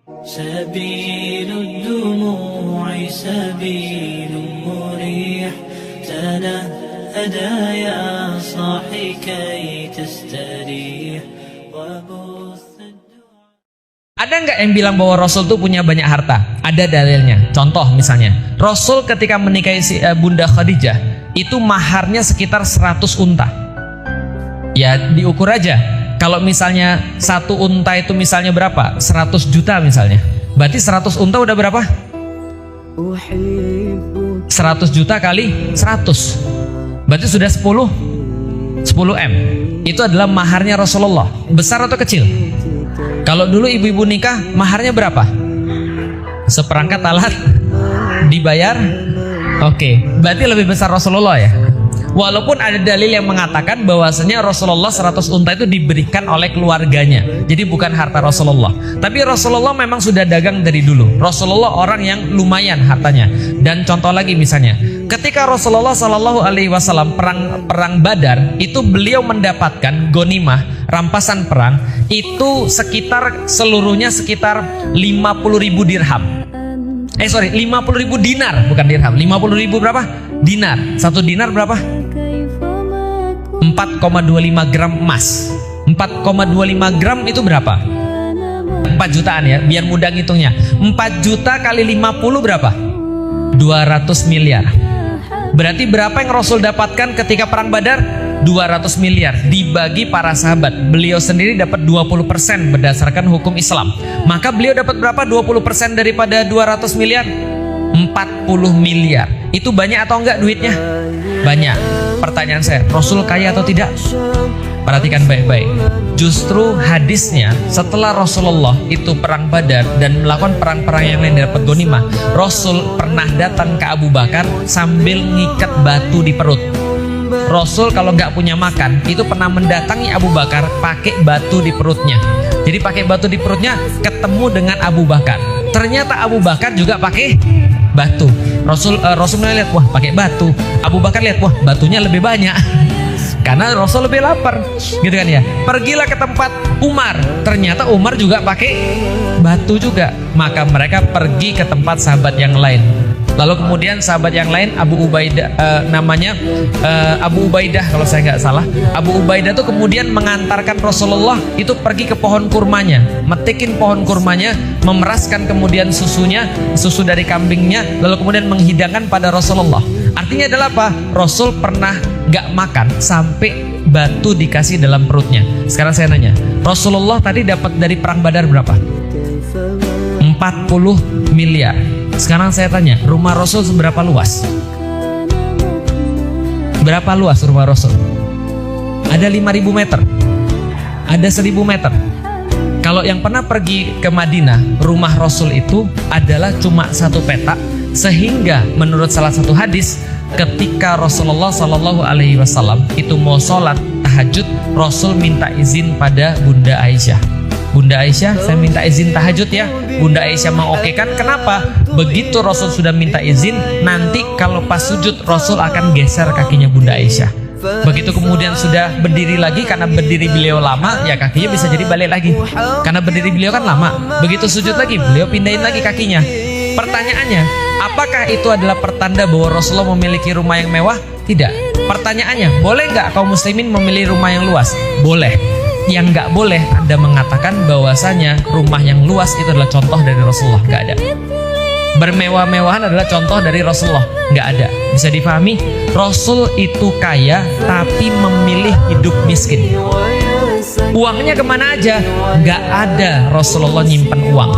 سبيل الدموع سبيل مريح تنهدى يا صاحي كي تستريح وبث Ada nggak yang bilang bahwa Rasul tuh punya banyak harta? Ada dalilnya. Contoh misalnya, Rasul ketika menikahi Bunda Khadijah, itu maharnya sekitar 100 unta. Ya diukur aja. Kalau misalnya satu unta itu misalnya berapa? 100 juta misalnya. Berarti 100 unta udah berapa? 100 juta kali 100. Berarti sudah 10 M. Itu adalah maharnya Rasulullah. Besar atau kecil? Kalau dulu ibu-ibu nikah, maharnya berapa? Seperangkat alat dibayar. Oke, berarti lebih besar Rasulullah ya. Walaupun ada dalil yang mengatakan bahwasanya Rasulullah 100 unta itu diberikan oleh keluarganya. Jadi bukan harta Rasulullah. Tapi Rasulullah memang sudah dagang dari dulu. Rasulullah orang yang lumayan hartanya. Dan contoh lagi misalnya, ketika Rasulullah Shallallahu Alaihi Wasallam perang Badar, itu beliau mendapatkan ghanimah, rampasan perang itu sekitar seluruhnya sekitar 50.000 dirham. 50.000 dinar, bukan dirham. 50.000 berapa? Dinar. Satu dinar berapa? 4,25 gram emas. 4,25 gram itu berapa? 4 jutaan ya, biar mudah ngitungnya. 4 juta kali 50 berapa? 200 miliar. Berarti berapa yang Rasul dapatkan ketika perang Badar? 200 miliar dibagi para sahabat. Beliau sendiri dapat 20% berdasarkan hukum Islam. Maka beliau dapat berapa? 20% daripada 200 miliar? 40 miliar. Itu banyak atau enggak duitnya? Banyak. Pertanyaan saya, Rasul kaya atau tidak? Perhatikan baik-baik. Justru hadisnya setelah Rasulullah itu perang Badar dan melakukan perang-perang yang lain dapat ghanimah, Rasul pernah datang ke Abu Bakar sambil ngikat batu di perut. Rasul kalau nggak punya makan itu pernah mendatangi Abu Bakar pakai batu di perutnya. Jadi pakai batu di perutnya ketemu dengan Abu Bakar. Ternyata Abu Bakar juga pakai batu. Rasul lihat, wah pakai batu. Abu Bakar lihat, wah batunya lebih banyak. Karena Rasul lebih lapar, gitu kan ya. Pergilah ke tempat Umar. Ternyata Umar juga pakai batu juga. Maka mereka pergi ke tempat sahabat yang lain. Lalu kemudian sahabat yang lain Abu Ubaidah, namanya Abu Ubaidah kalau saya nggak salah. Abu Ubaidah tuh kemudian mengantarkan Rasulullah itu pergi ke pohon kurmanya, metikin pohon kurmanya, memeraskan kemudian susu dari kambingnya, lalu kemudian menghidangkan pada Rasulullah. Artinya adalah apa? Rasul pernah nggak makan sampai batu dikasih dalam perutnya. Sekarang saya nanya, Rasulullah tadi dapat dari perang Badar berapa? 40 miliar. Sekarang saya tanya, rumah Rasul seberapa luas? Berapa luas rumah Rasul? Ada 5.000 meter? Ada 1.000 meter? Kalau yang pernah pergi ke Madinah, rumah Rasul itu adalah cuma satu petak. Sehingga menurut salah satu hadis, ketika Rasulullah Shallallahu Alaihi Wasallam itu mau sholat tahajud, Rasul minta izin pada Bunda Aisyah. Bunda Aisyah, saya minta izin tahajud ya. Bunda Aisyah mengokekan. Kenapa? Begitu Rasul sudah minta izin, nanti kalau pas sujud Rasul akan geser kakinya Bunda Aisyah. Begitu kemudian sudah berdiri lagi, karena berdiri beliau lama, ya kakinya bisa jadi balik lagi. Karena berdiri beliau kan lama. Begitu sujud lagi, beliau pindahin lagi kakinya. Pertanyaannya, apakah itu adalah pertanda bahwa Rasulullah memiliki rumah yang mewah? Tidak. Pertanyaannya, boleh nggak kaum muslimin memilih rumah yang luas? Boleh. Yang nggak boleh Anda mengatakan bahwasanya rumah yang luas itu adalah contoh dari Rasulullah. Nggak ada. Bermewah-mewahan adalah contoh dari Rasulullah. Nggak ada. Bisa difahami? Rasul itu kaya tapi memilih hidup miskin. Uangnya kemana aja? Nggak ada Rasulullah nyimpen uang.